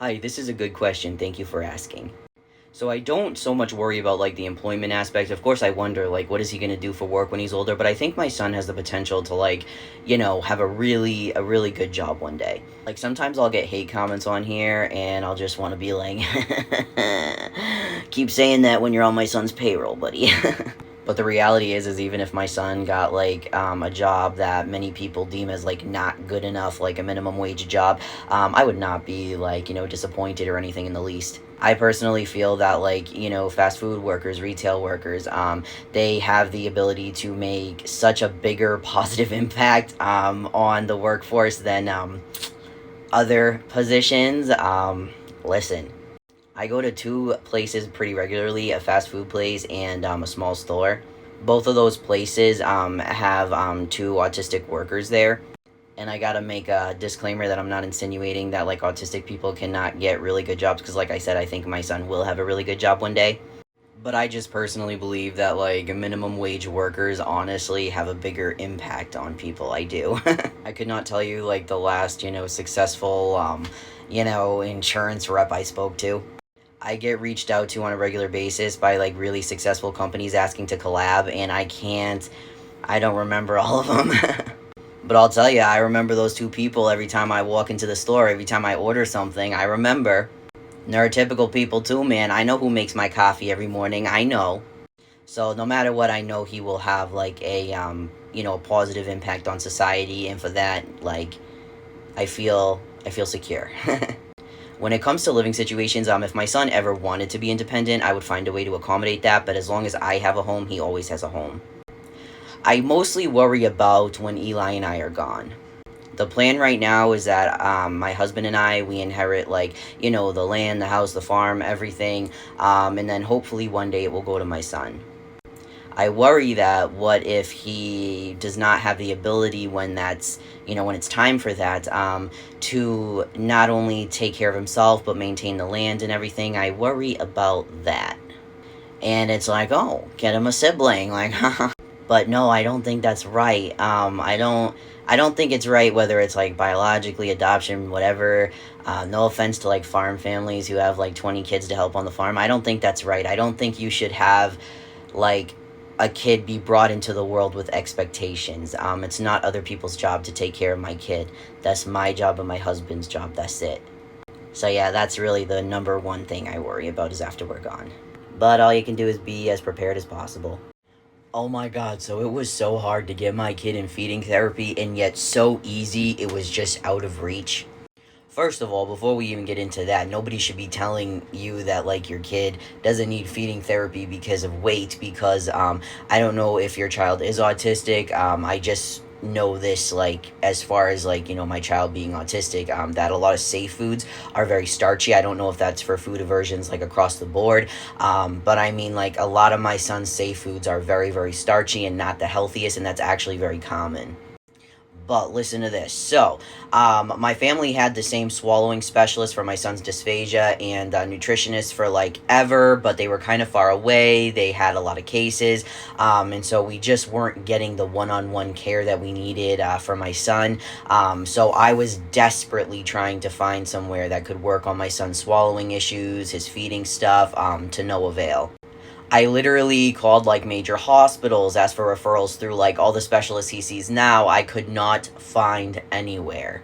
Hi, this is a good question. Thank you for asking. So I don't so much worry about like the employment aspect. Of course, I wonder like what is he going to do for work when he's older, but I think my son has the potential to like, have a really good job one day. Like sometimes I'll get hate comments on here and I'll just want to be like keep saying that when you're on my son's payroll, buddy. But the reality is even if my son got like a job that many people deem as like not good enough, like a minimum wage job, I would not be like disappointed or anything in the least. I personally feel that like fast food workers, retail workers, they have the ability to make such a bigger positive impact on the workforce than other positions. Listen, I go to two places pretty regularly, a fast food place and a small store. Both of those places have two autistic workers there. And I gotta make a disclaimer that I'm not insinuating that like autistic people cannot get really good jobs, because like I said, I think my son will have a really good job one day. But I just personally believe that like minimum wage workers honestly have a bigger impact on people. I do. I could not tell you like the last, successful insurance rep I spoke to. I get reached out to on a regular basis by like really successful companies asking to collab, and I don't remember all of them. But I'll tell you, I remember those two people every time I walk into the store, every time I order something, I remember. Neurotypical people too, man. I know who makes my coffee every morning. I know. So no matter what, I know he will have like a positive impact on society, and for that, like, I feel secure. When it comes to living situations, if my son ever wanted to be independent, I would find a way to accommodate that, but as long as I have a home, he always has a home. I mostly worry about when Eli and I are gone. The plan right now is that my husband and I, we inherit like, the land, the house, the farm, everything, and then hopefully one day it will go to my son. I worry that what if he does not have the ability when when it's time for that, to not only take care of himself, but maintain the land and everything. I worry about that. And it's like, oh, get him a sibling, like, but no, I don't think that's right. I don't think it's right, whether it's like biologically, adoption, whatever. No offense to like farm families who have like 20 kids to help on the farm. I don't think that's right. I don't think you should have like a kid be brought into the world with expectations. It's not other people's job to take care of my kid. That's my job and my husband's job. That's it. So yeah, that's really the number one thing I worry about is after we're gone. But all you can do is be as prepared as possible. Oh my god, so it was so hard to get my kid in feeding therapy, and yet so easy it was just out of reach. First of all, before we even get into that, nobody should be telling you that like your kid doesn't need feeding therapy because of weight, because I don't know if your child is autistic. I just know this like as far as like my child being autistic, that a lot of safe foods are very starchy. I don't know if that's for food aversions like across the board, but I mean like a lot of my son's safe foods are very, very starchy and not the healthiest, and that's actually very common. But listen to this. So, my family had the same swallowing specialist for my son's dysphagia and nutritionist for like ever, but they were kind of far away. They had a lot of cases, and so we just weren't getting the one-on-one care that we needed for my son. So I was desperately trying to find somewhere that could work on my son's swallowing issues, his feeding stuff, to no avail. I literally called like major hospitals, asked for referrals through like all the specialists he sees now. I could not find anywhere.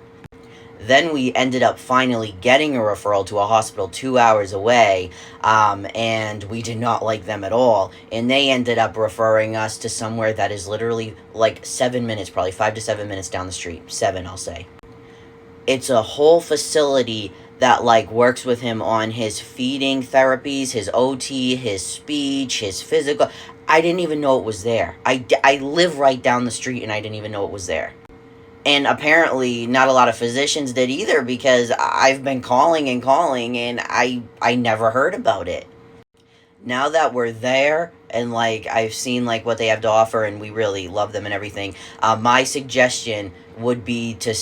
Then we ended up finally getting a referral to a hospital 2 hours away, and we did not like them at all. And they ended up referring us to somewhere that is literally like 7 minutes, probably 5 to 7 minutes down the street. 7, I'll say. It's a whole facility that like works with him on his feeding therapies, his OT, his speech, his physical. I didn't even know it was there. I live right down the street and I didn't even know it was there. And apparently not a lot of physicians did either, because I've been calling and calling and I never heard about it. Now that we're there and like I've seen like what they have to offer and we really love them and everything, my suggestion would be to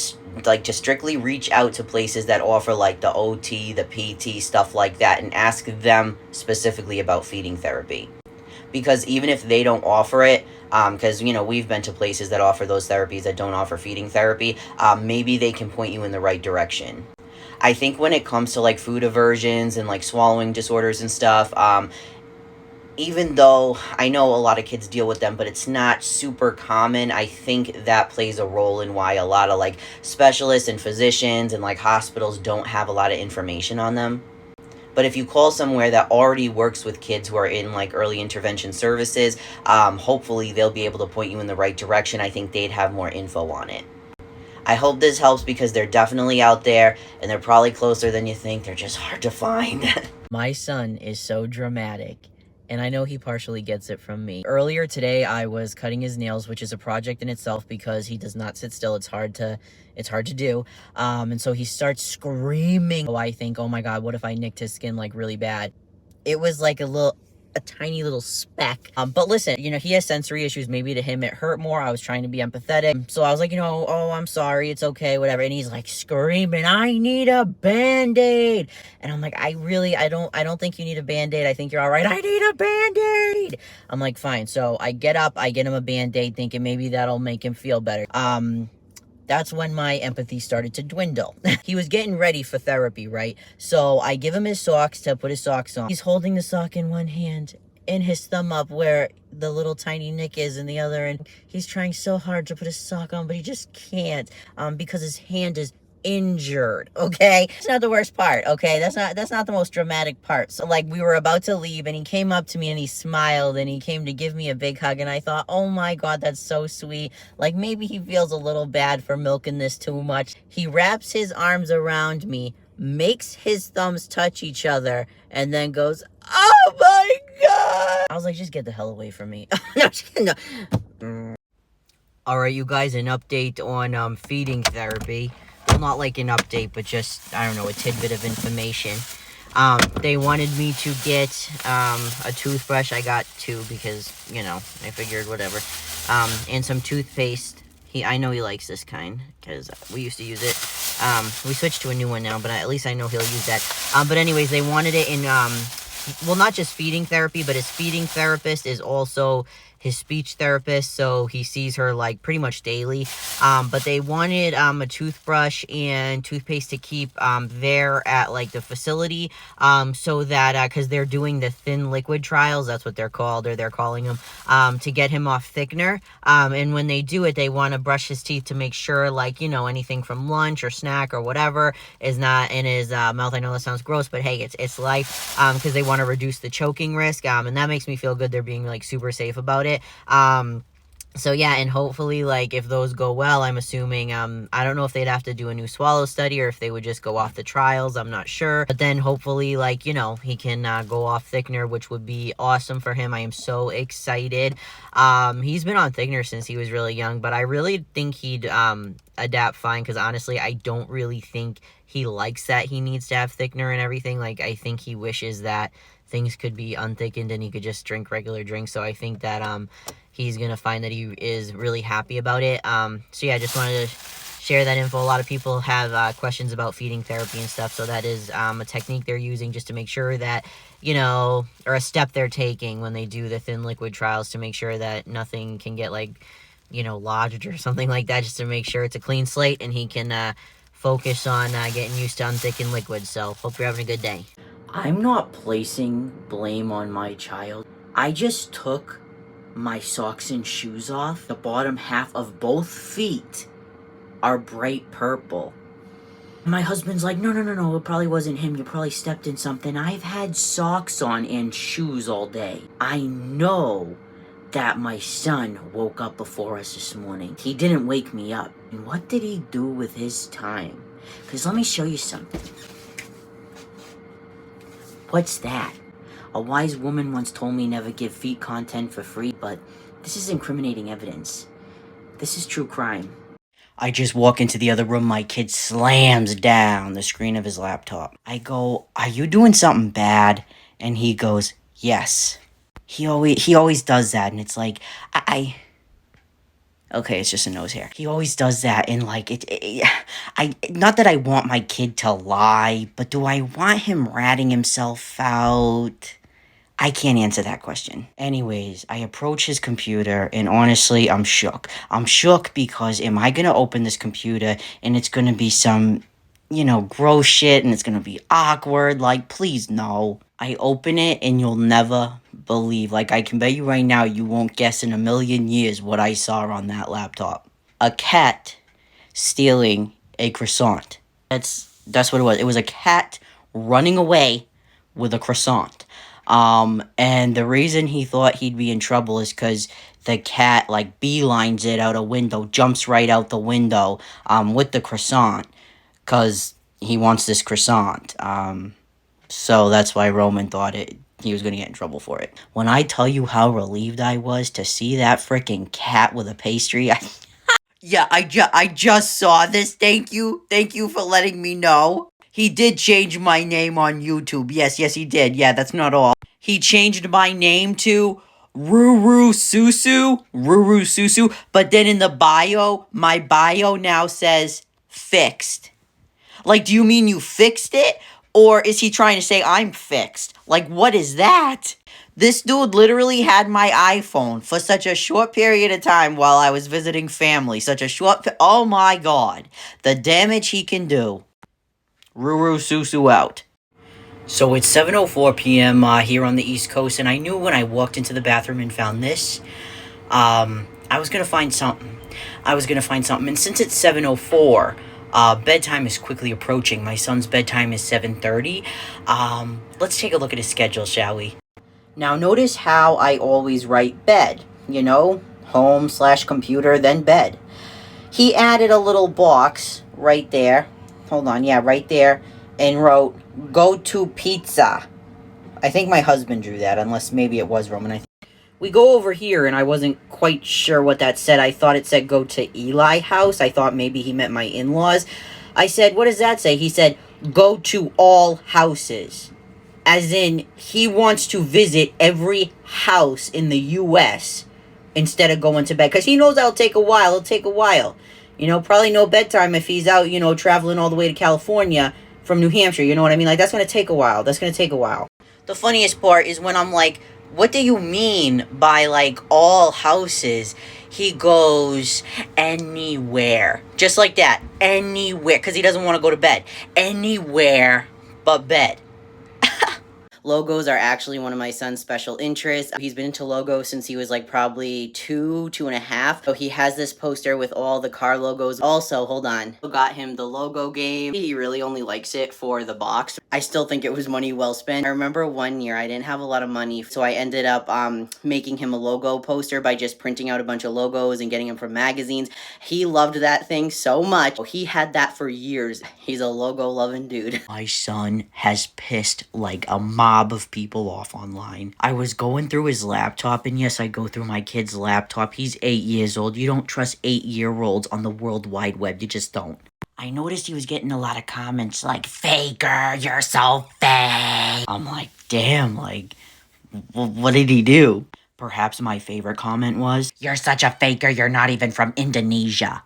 strictly reach out to places that offer like the OT, the PT, stuff like that, and ask them specifically about feeding therapy. Because even if they don't offer it, because we've been to places that offer those therapies that don't offer feeding therapy, maybe they can point you in the right direction. I think when it comes to like food aversions and like swallowing disorders and stuff, even though I know a lot of kids deal with them, but it's not super common, I think that plays a role in why a lot of like specialists and physicians and like hospitals don't have a lot of information on them. But if you call somewhere that already works with kids who are in like early intervention services, hopefully they'll be able to point you in the right direction. I think they'd have more info on it. I hope this helps because they're definitely out there and they're probably closer than you think. They're just hard to find. My son is so dramatic, and I know he partially gets it from me. Earlier today, I was cutting his nails, which is a project in itself because he does not sit still. It's hard to do. And so he starts screaming. Oh, I think, oh my God, what if I nicked his skin like really bad? It was like a tiny little speck. But listen, he has sensory issues. Maybe to him it hurt more. I was trying to be empathetic. So I was like, oh, I'm sorry. It's okay, whatever. And he's like screaming, I need a Band-Aid. And I'm like, I don't think you need a Band-Aid. I think you're all right. I need a Band-Aid. I'm like, fine. So I get up, I get him a Band-Aid thinking maybe that'll make him feel better. That's when my empathy started to dwindle. He was getting ready for therapy, right? So I give him his socks to put his socks on. He's holding the sock in one hand and his thumb up where the little tiny nick is in the other. And he's trying so hard to put his sock on, but he just can't because his hand is injured. Okay, it's not the worst part. Okay, that's not the most dramatic part. So like we were about to leave and he came up to me and he smiled and he came to give me a big hug, and I thought, oh my God, that's so sweet. Like maybe he feels a little bad for milking this too much. He wraps his arms around me, makes his thumbs touch each other, and then goes, oh my God. I was like, just get the hell away from me. No, no. All right, you guys, an update on feeding therapy. Well, not like an update, but just, I don't know, a tidbit of information. They wanted me to get a toothbrush. I got two because, I figured whatever. And some toothpaste. I know he likes this kind because we used to use it. We switched to a new one now, but at least I know he'll use that. But anyways, they wanted it in, well, not just feeding therapy, but his feeding therapist is also his speech therapist, so he sees her like pretty much daily. But they wanted a toothbrush and toothpaste to keep there at like the facility, so that because they're doing the thin liquid trials, that's what they're called, or they're calling them, to get him off thickener. And when they do it, they want to brush his teeth to make sure, like, anything from lunch or snack or whatever is not in his mouth. I know that sounds gross, but hey, it's life, because they want to reduce the choking risk, and that makes me feel good. They're being like super safe about it. So yeah, and hopefully, like, if those go well, I'm assuming, I don't know if they'd have to do a new swallow study or if they would just go off the trials, I'm not sure. But then hopefully, like, he can go off thickener, which would be awesome for him. I am so excited. He's been on thickener since he was really young, but I really think he'd adapt fine, because honestly, I don't really think he likes that he needs to have thickener and everything. Like, I think he wishes that things could be unthickened and he could just drink regular drinks. So I think that he's gonna find that he is really happy about it. So yeah, I just wanted to share that info. A lot of people have questions about feeding therapy and stuff, so that is a technique they're using just to make sure that, or a step they're taking when they do the thin liquid trials, to make sure that nothing can get like, lodged or something like that, just to make sure it's a clean slate and he can focus on getting used to unthickened liquids. So hope you're having a good day. I'm not placing blame on my child. I just took my socks and shoes off. The bottom half of both feet are bright purple. My husband's like, no, it probably wasn't him. You probably stepped in something. I've had socks on and shoes all day. I know that my son woke up before us this morning. He didn't wake me up. And what did he do with his time? Because let me show you something. What's that? A wise woman once told me never give feet content for free, but this is incriminating evidence. This is true crime. I just walk into the other room, my kid slams down the screen of his laptop. I go, are you doing something bad? And he goes, yes. He always does that, and it's like, okay, it's just a nose hair. He always does that, and like, not that I want my kid to lie, but do I want him ratting himself out? I can't answer that question. Anyways, I approach his computer, and honestly, I'm shook. I'm shook because am I gonna open this computer, and it's gonna be some gross shit and it's gonna be awkward. Like, please, no. I open it and you'll never believe. Like, I can bet you right now you won't guess in a million years what I saw on that laptop. A cat stealing a croissant. That's what it was. It was a cat running away with a croissant. And the reason he thought he'd be in trouble is because the cat, like, beelines it out a window, jumps right out the window, with the croissant, because he wants this croissant. So that's why Roman thought he was going to get in trouble for it. When I tell you how relieved I was to see that freaking cat with a pastry, yeah, I just saw this. Thank you for letting me know. He did change my name on YouTube. Yes, he did. Yeah, that's not all. He changed my name to Ruru Susu, but then in the bio, my bio now says fixed. Like, do you mean you fixed it? Or is he trying to say I'm fixed? Like, what is that? This dude literally had my iPhone for such a short period of time while I was visiting family. Oh my god. The damage he can do. Ruru Susu out. So it's 7:04 p.m. Here on the East Coast, and I knew when I walked into the bathroom and found this, I was gonna find something. And since it's 7:04, bedtime is quickly approaching. My son's bedtime is 7:30. Let's take a look at his schedule, shall we? Now notice how I always write bed. Home/computer, then bed. He added a little box right there. Hold on, yeah, right there. And wrote, go to pizza. I think my husband drew that, unless maybe it was Roman. We go over here, and I wasn't quite sure what that said. I thought it said go to Eli house. I thought maybe he meant my in-laws. I said, what does that say? He said, go to all houses. As in, he wants to visit every house in the U.S. instead of going to bed. Because he knows that'll take a while. Probably no bedtime if he's out, traveling all the way to California from New Hampshire. You know what I mean? Like, that's going to take a while. The funniest part is when I'm like, what do you mean by, like, all houses? He goes, anywhere. Just like that. Anywhere. Because he doesn't want to go to bed. Anywhere but bed. Logos are actually one of my son's special interests. He's been into logos since he was like probably two and a half. So he has this poster with all the car logos. Also, hold on, got him the logo game. He really only likes it for the box. I still think it was money well spent. I remember one year I didn't have a lot of money, so I ended up making him a logo poster by just printing out a bunch of logos and getting them from magazines. He loved that thing so much. He had that for years. He's a logo loving dude. My son has pissed like a mob of people off online. I was going through his laptop, and yes, I go through my kid's laptop. He's 8 years old. You don't trust 8-year-olds on the World Wide Web. You just don't. I noticed he was getting a lot of comments like, faker, you're so fake. I'm like, damn, like, what did he do? Perhaps my favorite comment was, you're such a faker, you're not even from Indonesia.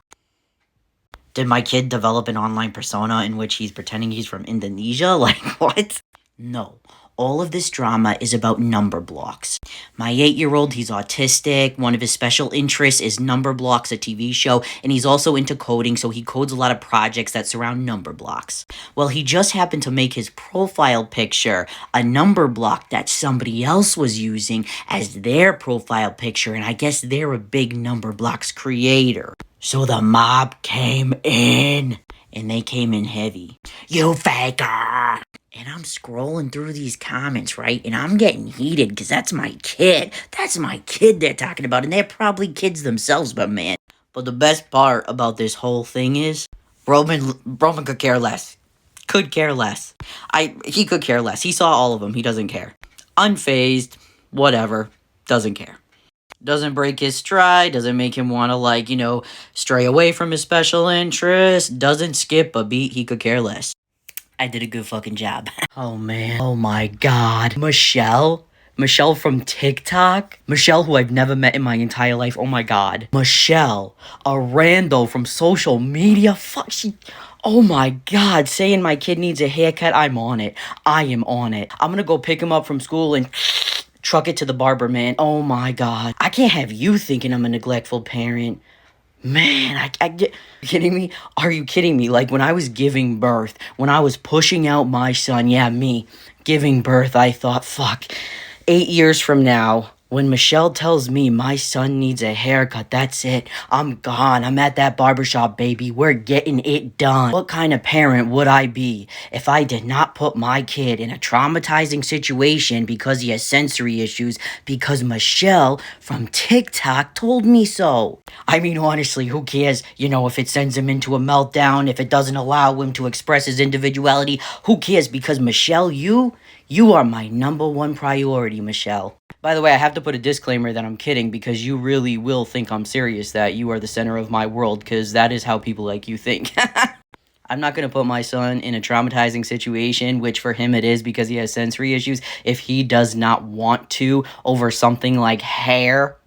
Did my kid develop an online persona in which he's pretending he's from Indonesia? Like, what? No. All of this drama is about number blocks. My 8-year-old, he's autistic. One of his special interests is Number Blocks, a TV show, and he's also into coding, so he codes a lot of projects that surround number blocks. Well, he just happened to make his profile picture a number block that somebody else was using as their profile picture, and I guess they're a big number blocks creator. So the mob came in, and they came in heavy. You faker! And I'm scrolling through these comments, right? And I'm getting heated because that's my kid. That's my kid they're talking about. And they're probably kids themselves, but man. But the best part about this whole thing is Roman could care less. Could care less. He could care less. He saw all of them. He doesn't care. Unfazed. Whatever. Doesn't care. Doesn't break his stride. Doesn't make him want to, stray away from his special interest. Doesn't skip a beat. He could care less. I did a good fucking job. Oh, man. Oh, my God. Michelle from TikTok? Michelle, who I've never met in my entire life. Oh, my God. Michelle, a rando from social media. Fuck, oh, my God. Saying my kid needs a haircut. I'm on it. I am on it. I'm gonna go pick him up from school and truck it to the barber, man. Oh, my God. I can't have you thinking I'm a neglectful parent. Man, I get kidding me? Are you kidding me? Like when I was giving birth, when I was pushing out my son, yeah, me giving birth, I thought, fuck, 8 years from now, when Michelle tells me my son needs a haircut, that's it. I'm gone. I'm at that barbershop, baby. We're getting it done. What kind of parent would I be if I did not put my kid in a traumatizing situation because he has sensory issues because Michelle from TikTok told me so? I mean, honestly, who cares, if it sends him into a meltdown, if it doesn't allow him to express his individuality? Who cares? Because Michelle, you are my number one priority, Michelle. By the way, I have to put a disclaimer that I'm kidding because you really will think I'm serious, that you are the center of my world, because that is how people like you think. I'm not going to put my son in a traumatizing situation, which for him it is because he has sensory issues, if he does not want to, over something like hair,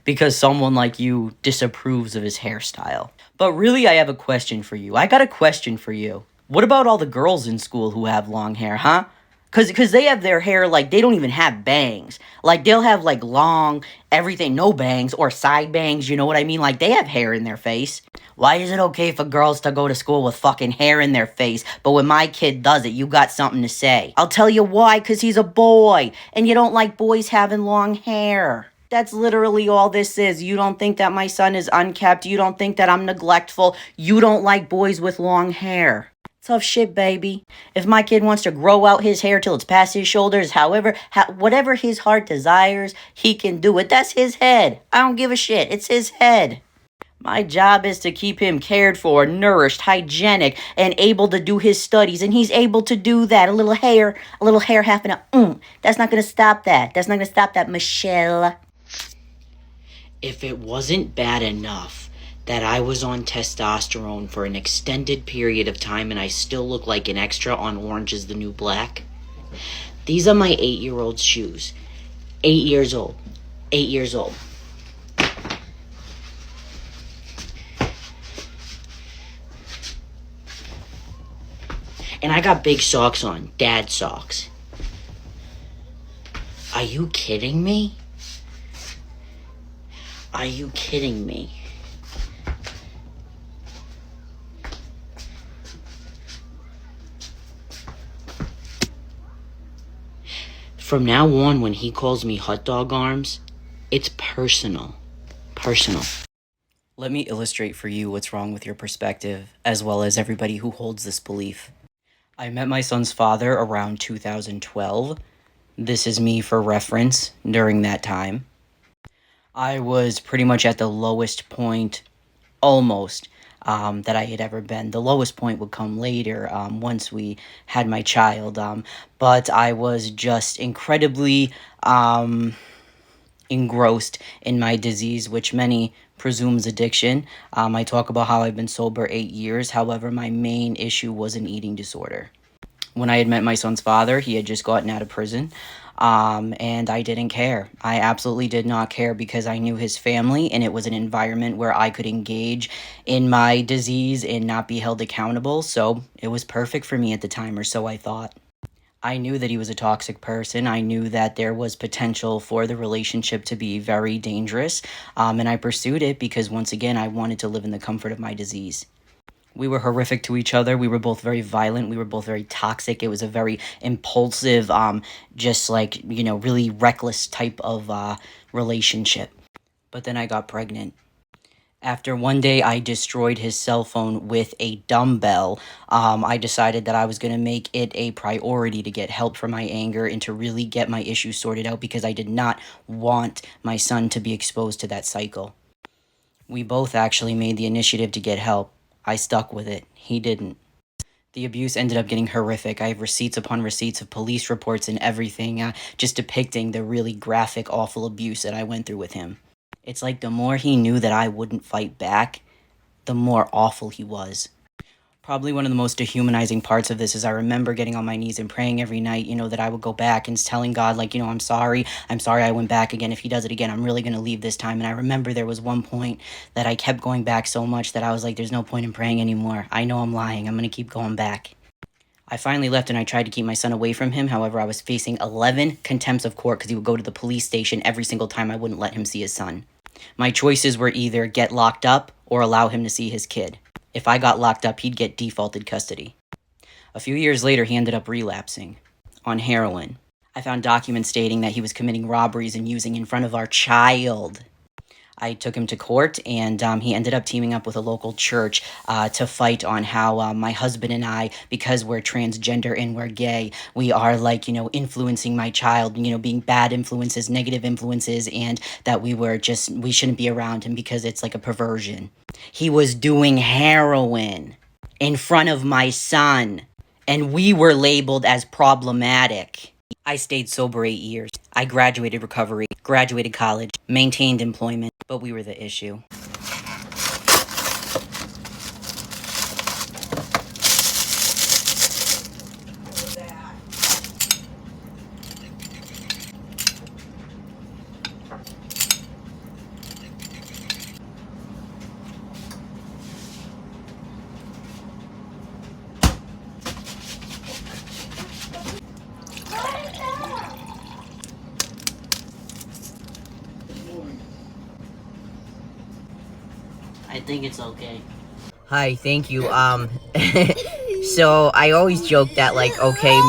because someone like you disapproves of his hairstyle. But really, I have a question for you. I got a question for you. What about all the girls in school who have long hair, huh? Cause they have their hair, like, they don't even have bangs. Like, they'll have, like, long, everything, no bangs, or side bangs, you know what I mean? Like, they have hair in their face. Why is it okay for girls to go to school with fucking hair in their face, but when my kid does it, you got something to say? I'll tell you why, cause he's a boy, and you don't like boys having long hair. That's literally all this is. You don't think that my son is unkept. You don't think that I'm neglectful. You don't like boys with long hair. Tough shit, baby. If my kid wants to grow out his hair till it's past his shoulders, whatever his heart desires, he can do it. That's his head. I don't give a shit. It's his head. My job is to keep him cared for, nourished, hygienic, and able to do his studies. And he's able to do that. A little hair having That's not going to stop that. That's not going to stop that, Michelle. If it wasn't bad enough that I was on testosterone for an extended period of time and I still look like an extra on Orange is the New Black, these are my 8-year-old shoes. 8 years old. 8 years old. And I got big socks on. Dad socks. Are you kidding me? Are you kidding me? From now on, when he calls me hot dog arms, it's personal. Personal. Let me illustrate for you what's wrong with your perspective, as well as everybody who holds this belief. I met my son's father around 2012. This is me for reference during that time. I was pretty much at the lowest point, almost, that I had ever been. The lowest point would come later, once we had my child. But I was just incredibly engrossed in my disease, which many presumes addiction. I talk about how I've been sober 8 years. However, my main issue was an eating disorder. When I had met my son's father, he had just gotten out of prison. And I didn't care. I absolutely did not care because I knew his family, and it was an environment where I could engage in my disease and not be held accountable. So it was perfect for me at the time, or so I thought. I knew that he was a toxic person. I knew that there was potential for the relationship to be very dangerous. And I pursued it because, once again, I wanted to live in the comfort of my disease. We were horrific to each other. We were both very violent. We were both very toxic. It was a very impulsive, really reckless type of relationship. But then I got pregnant. After one day I destroyed his cell phone with a dumbbell, I decided that I was going to make it a priority to get help for my anger and to really get my issues sorted out because I did not want my son to be exposed to that cycle. We both actually made the initiative to get help. I stuck with it. He didn't. The abuse ended up getting horrific. I have receipts upon receipts of police reports and everything, just depicting the really graphic, awful abuse that I went through with him. It's like the more he knew that I wouldn't fight back, the more awful he was. Probably one of the most dehumanizing parts of this is I remember getting on my knees and praying every night, that I would go back and telling God, I'm sorry I went back again. If he does it again, I'm really going to leave this time. And I remember there was one point that I kept going back so much that I was like, there's no point in praying anymore. I know I'm lying. I'm going to keep going back. I finally left and I tried to keep my son away from him. However, I was facing 11 contempts of court because he would go to the police station every single time I wouldn't let him see his son. My choices were either get locked up or allow him to see his kid. If I got locked up, he'd get defaulted custody. A few years later, he ended up relapsing on heroin. I found documents stating that he was committing robberies and using in front of our child. I took him to court, and he ended up teaming up with a local church to fight on how my husband and I, because we're transgender and we're gay, we are influencing my child, being bad influences, negative influences, and that we shouldn't be around him because it's like a perversion. He was doing heroin in front of my son, and we were labeled as problematic. I stayed sober 8 years. I graduated recovery, graduated college, maintained employment, but we were the issue. I think it's okay. Hi, thank you. So I always joke that okay,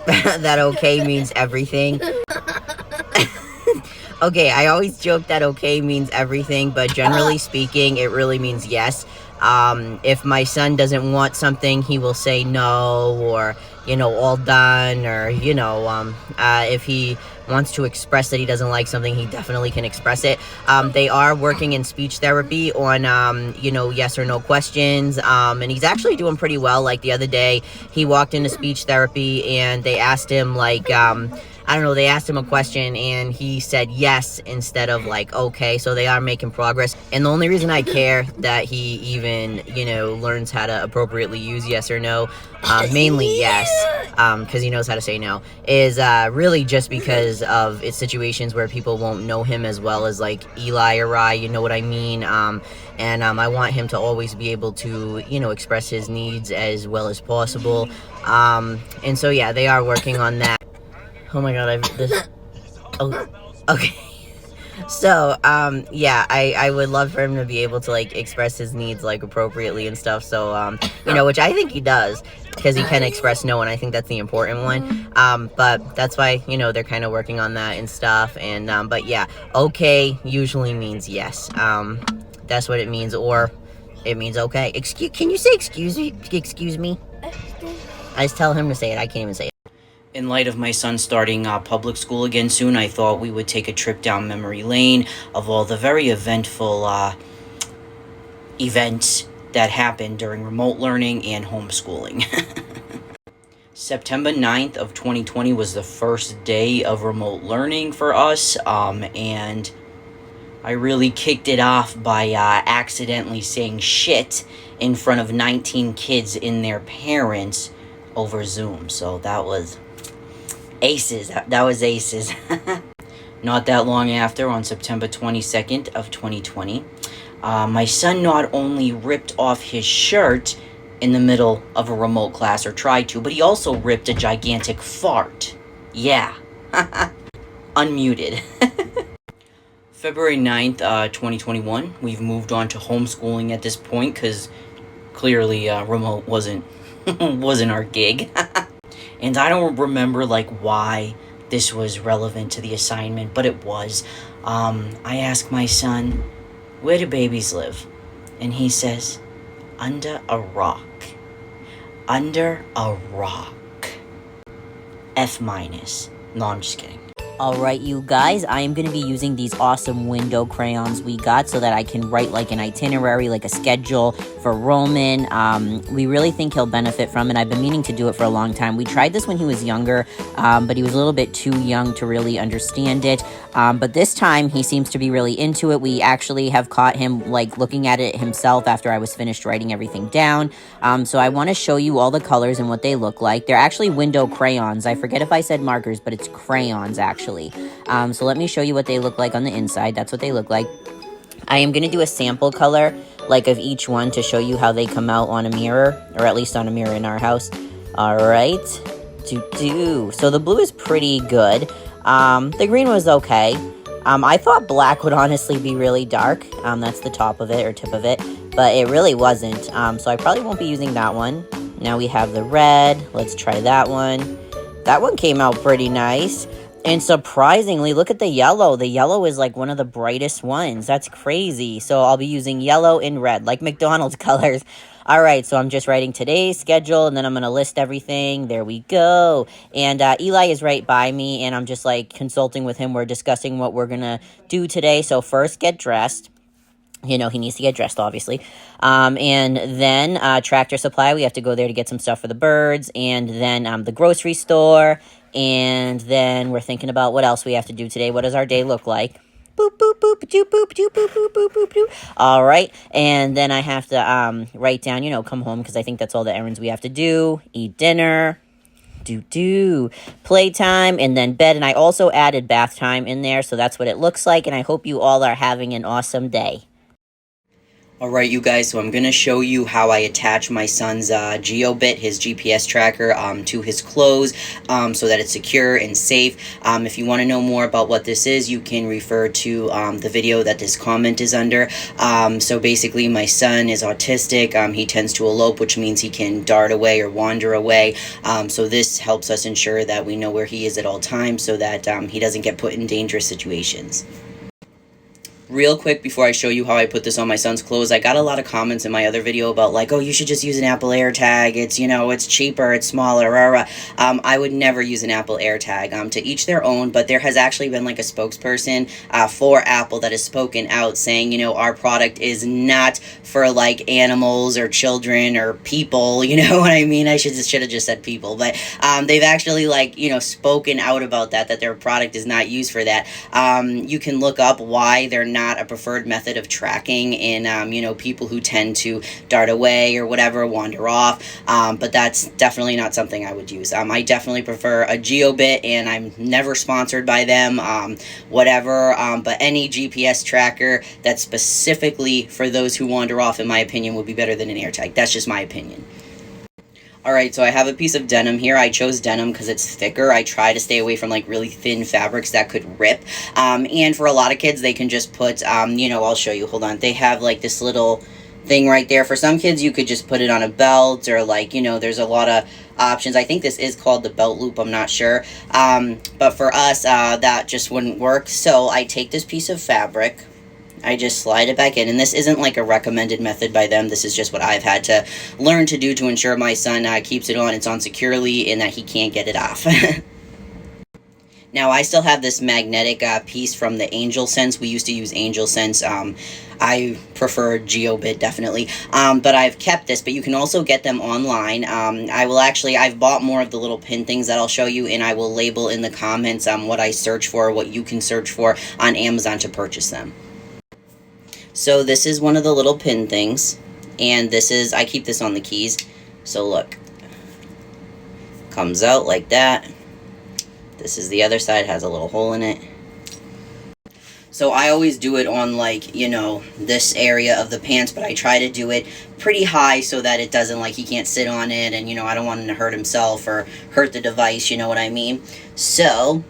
that okay means everything. Okay, I always joke that okay means everything, but generally speaking, it really means yes. If my son doesn't want something, he will say no, or, all done, or, if he wants to express that he doesn't like something, he definitely can express it. They are working in speech therapy on, yes or no questions, and he's actually doing pretty well. Like the other day, he walked into speech therapy, and they asked him, they asked him a question and he said yes instead of okay, so they are making progress. And the only reason I care that he even, learns how to appropriately use yes or no, mainly yes, because he knows how to say no, is really just because of its situations where people won't know him as well as Eli or I, you know what I mean? And I want him to always be able to, express his needs as well as possible. And so, yeah, they are working on that. Oh my god, okay. So, I would love for him to be able to, express his needs, appropriately and stuff. So, which I think he does, because he can express no, and I think that's the important one. But that's why, they're kind of working on that and stuff. And, but yeah, okay usually means yes. That's what it means, or it means okay. Can you say excuse me? Excuse me? I just tell him to say it. I can't even say it. In light of my son starting public school again soon, I thought we would take a trip down memory lane of all the very eventful events that happened during remote learning and homeschooling. September 9th of 2020 was the first day of remote learning for us, and I really kicked it off by accidentally saying shit in front of 19 kids and their parents over Zoom. So that was aces. That was aces. Not that long after, on September 22nd of 2020, my son not only ripped off his shirt in the middle of a remote class, or tried to, but he also ripped a gigantic fart. Yeah. Unmuted. February 9th, 2021, we've moved on to homeschooling at this point, because clearly remote wasn't our gig. And I don't remember why this was relevant to the assignment, but it was. I asked my son, where do babies live? And he says, under a rock. Under a rock. F-. No, I'm just kidding. Alright, you guys, I am going to be using these awesome window crayons we got so that I can write an itinerary, a schedule for Roman. We really think he'll benefit from it. I've been meaning to do it for a long time. We tried this when he was younger, but he was a little bit too young to really understand it. But this time, he seems to be really into it. We actually have caught him, looking at it himself after I was finished writing everything down. So I want to show you all the colors and what they look like. They're actually window crayons. I forget if I said markers, but it's crayons, actually. So let me show you what they look like on the inside. That's what they look like. I am going to do a sample color, of each one to show you how they come out on a mirror, or at least on a mirror in our house. All right. So the blue is pretty good. The green was okay. I thought black would honestly be really dark. That's the top of it, or tip of it, but it really wasn't. So I probably won't be using that one. Now we have the red. Let's try that one. That one came out pretty nice. And surprisingly, look at the yellow. The yellow is like one of the brightest ones. That's crazy. So I'll be using yellow and red, like McDonald's colors. All right, so I'm just writing today's schedule, and then I'm going to list everything. There we go. And Eli is right by me, and I'm just like consulting with him. We're discussing what we're going to do today. So first, get dressed. You know, he needs to get dressed, obviously. And then Tractor Supply, we have to go there to get some stuff for the birds. And then the grocery store. And then we're thinking about what else we have to do today. What does our day look like? Boop, boop, boop, doop, boop, doop, boop, boop, boop, boop, boop. All right. And then I have to write down, you know, come home, because I think that's all the errands we have to do. Eat dinner. Playtime, and then bed. And I also added bath time in there, so that's what it looks like. And I hope you all are having an awesome day. Alright, you guys, so I'm going to show you how I attach my son's GeoBit, his GPS tracker, to his clothes, so that it's secure and safe. If you want to know more about what this is, you can refer to the video that this comment is under. So basically, my son is autistic. He tends to elope, which means he can dart away or wander away. So this helps us ensure that we know where he is at all times, so that he doesn't get put in dangerous situations. Real quick, before I show you how I put this on my son's clothes, I got a lot of comments in my other video about, like, oh, you should just use an Apple AirTag. It's, you know, it's cheaper, it's smaller, rah, rah. I would never use an Apple AirTag. To each their own, but there has actually been, like, a spokesperson for Apple that has spoken out saying, you know, our product is not for, like, animals or children or people, you know what I mean? I should have just said people, but they've actually, like, you know, spoken out about that their product is not used for that. You can look up why they're not a preferred method of tracking in, you know, people who tend to dart away or whatever, wander off, but that's definitely not something I would use. I definitely prefer a GeoBit, and I'm never sponsored by them, whatever, but any GPS tracker that's specifically for those who wander off, in my opinion, would be better than an AirTag. That's just my opinion. Alright, so I have a piece of denim here. I chose denim because it's thicker. I try to stay away from, like, really thin fabrics that could rip. And for a lot of kids, they can just put, you know, I'll show you. Hold on. They have, like, this little thing right there. For some kids, you could just put it on a belt, or, like, you know, there's a lot of options. I think this is called the belt loop. I'm not sure. But for us, that just wouldn't work. So I take this piece of fabric. I just slide it back in, and this isn't like a recommended method by them. This is just what I've had to learn to do to ensure my son keeps it on. It's on securely and that he can't get it off. Now, I still have this magnetic piece from the Angel Sense. We used to use Angel Sense. I prefer GeoBit, definitely. But I've kept this, but you can also get them online. I've bought more of the little pin things that I'll show you, and I will label in the comments what I search for, what you can search for on Amazon to purchase them. So this is one of the little pin things, and this is, I keep this on the keys. So look, comes out like that. This is the other side, has a little hole in it. So I always do it on, like, you know, this area of the pants, but I try to do it pretty high so that it doesn't, like, he can't sit on it, and, you know, I don't want him to hurt himself or hurt the device, you know what I mean? So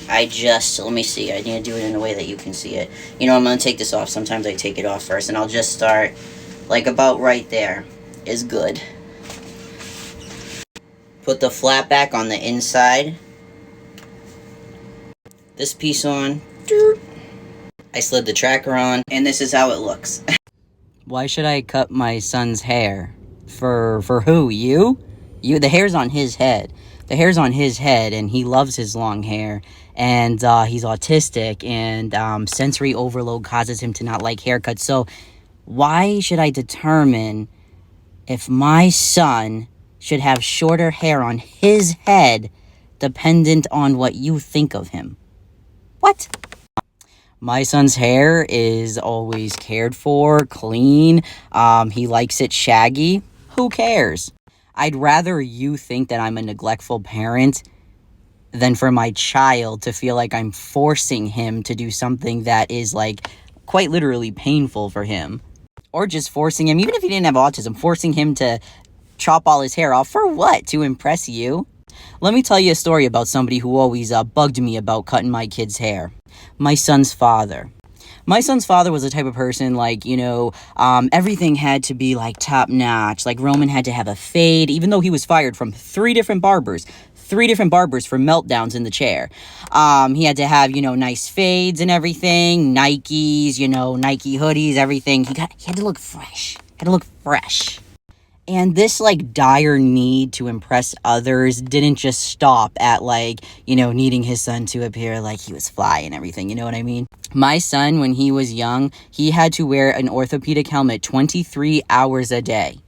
let me see, I need to do it in a way that you can see it. You know, I'm going to take this off. Sometimes I take it off first, and I'll just start, like, about right there is good. Put the flap back on the inside. This piece on. I slid the tracker on, and this is how it looks. Why should I cut my son's hair? For who? You? The hair's on his head. The hair's on his head, and he loves his long hair, and he's autistic, and sensory overload causes him to not like haircuts. So why should I determine if my son should have shorter hair on his head dependent on what you think of him? What? My son's hair is always cared for, clean. He likes it shaggy. Who cares? I'd rather you think that I'm a neglectful parent than for my child to feel like I'm forcing him to do something that is, like, quite literally painful for him. Or just forcing him, even if he didn't have autism, forcing him to chop all his hair off. For what? To impress you? Let me tell you a story about somebody who always bugged me about cutting my kid's hair. My son's father. My son's father was the type of person, like, everything had to be, like, top-notch. Like, Roman had to have a fade, even though he was fired from three different barbers for meltdowns in the chair. He had to have, nice fades and everything, Nikes, Nike hoodies, everything. He had to look fresh. And this, like, dire need to impress others didn't just stop at, like, needing his son to appear like he was fly and everything, you know what I mean? My son, when he was young, he had to wear an orthopedic helmet 23 hours a day.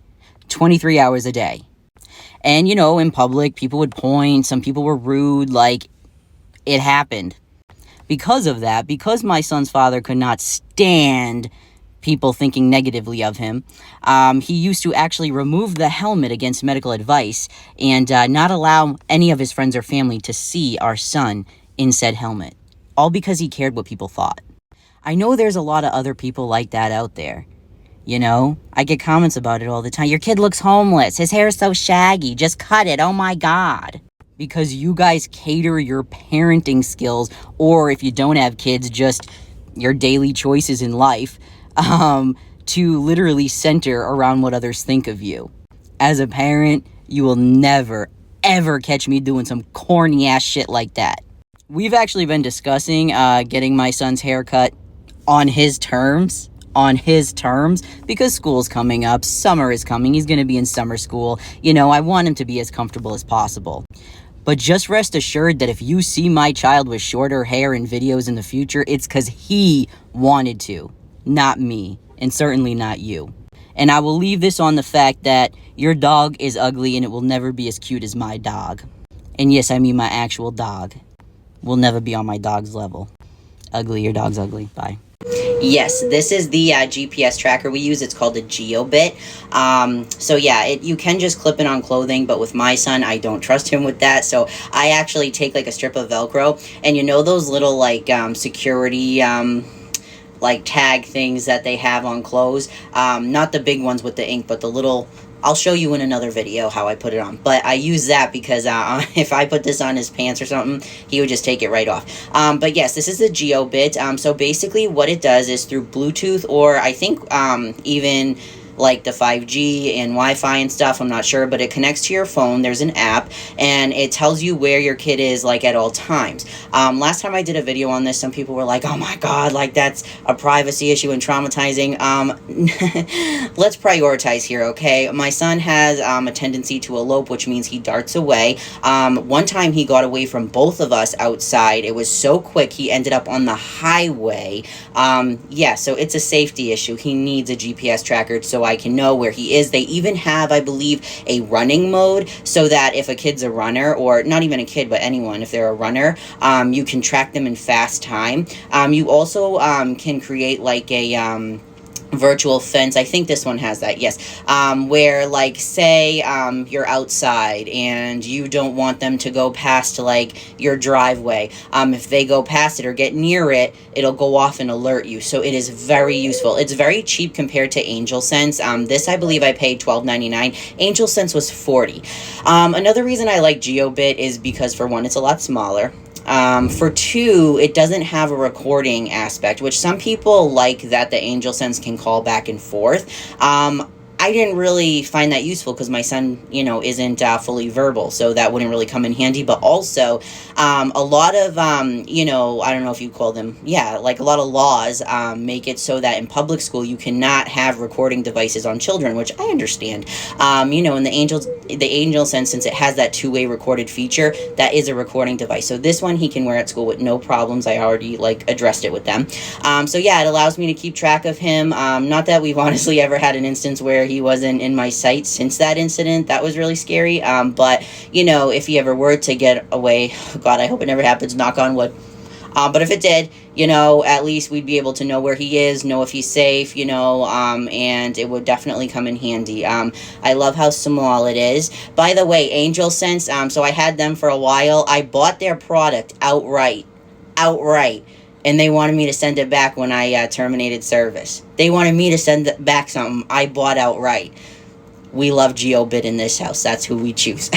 23 hours a day. And, in public, people would point, some people were rude, like, it happened. Because of that, because my son's father could not stand people thinking negatively of him, he used to actually remove the helmet against medical advice and not allow any of his friends or family to see our son in said helmet. All because he cared what people thought. I know there's a lot of other people like that out there. I get comments about it all the time. Your kid looks homeless. His hair is so shaggy. Just cut it. Oh my God. Because you guys cater your parenting skills, or if you don't have kids, just your daily choices in life, to literally center around what others think of you. As a parent, you will never, ever catch me doing some corny ass shit like that. We've actually been discussing getting my son's haircut on his terms, because school's coming up, summer is coming, he's going to be in summer school. I want him to be as comfortable as possible. But just rest assured that if you see my child with shorter hair in videos in the future, it's because he wanted to, not me, and certainly not you. And I will leave this on the fact that your dog is ugly and it will never be as cute as my dog. And yes, I mean my actual dog. Will never be on my dog's level. Ugly, your dog's ugly. Bye. Yes, this is the GPS tracker we use. It's called a GeoBit. So yeah, you can just clip it on clothing, but with my son, I don't trust him with that. So I actually take like a strip of Velcro, and those little like security like tag things that they have on clothes. Not the big ones with the ink, but the little. I'll show you in another video how I put it on. But I use that because if I put this on his pants or something, he would just take it right off. But yes, this is the GeoBit. So basically what it does is through Bluetooth, or I think even like the 5G and Wi-Fi and stuff, I'm not sure, but it connects to your phone. There's an app, and it tells you where your kid is, like, at all times. Last time I did a video on this, some people were like, oh my God, like, that's a privacy issue and traumatizing. Let's prioritize here, okay? My son has a tendency to elope, which means he darts away. One time he got away from both of us outside. It was so quick, he ended up on the highway. Yeah, so it's a safety issue. He needs a GPS tracker so I can know where he is. They even have, I believe, a running mode, so that if a kid's a runner, or not even a kid, but anyone, if they're a runner, you can track them in fast time. You also can create like a virtual fence. I think this one has that, yes. Where, like, say you're outside and you don't want them to go past like your driveway. If they go past it or get near it, it'll go off and alert you. So it is very useful. It's very cheap compared to Angel Sense. This, I believe, I paid $12.99. Angel Sense was $40. Another reason I like GeoBit is because, for one, it's a lot smaller. For two, it doesn't have a recording aspect, which some people like that the Angel Sense can call back and forth. I didn't really find that useful because my son, isn't fully verbal, so that wouldn't really come in handy. But also, a lot of, I don't know if you call them, like a lot of laws make it so that in public school you cannot have recording devices on children, which I understand. In the Angel Sense, since it has that two-way recorded feature, that is a recording device. So this one he can wear at school with no problems. I already addressed it with them. So yeah, it allows me to keep track of him. Not that we've honestly ever had an instance where he wasn't in my sight since that incident. That was really scary. But if he ever were to get away, God, I hope it never happens, knock on wood. But if it did, at least we'd be able to know where he is, know if he's safe, and it would definitely come in handy. I love how small it is. By the way, Angel Sense, so I had them for a while. I bought their product outright. And they wanted me to send it back when I terminated service. They wanted me to send back something I bought outright. We love GeoBit in this house. That's who we choose.